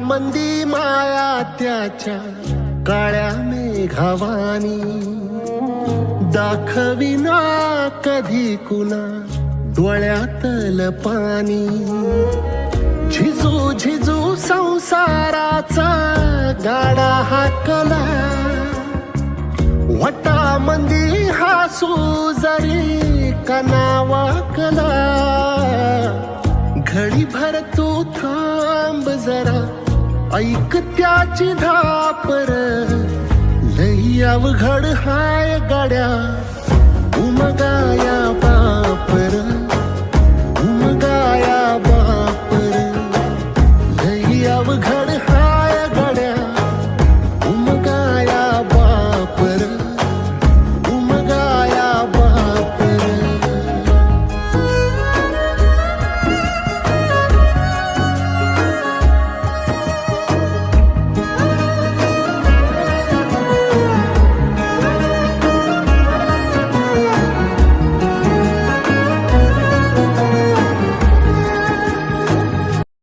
मंदी माया त्याच्या काळ्या मेघावानी, दाखविना कधी कुणा डोळ्यातल पाणी. झिजू झिजू संसाराचा गाडा हाकला, वटामंदी हासू जरी कना वाकला. घडी भर तू थांब जरा, ऐक त्याची धापर, लई अवघड हाय गाड्या उमगाया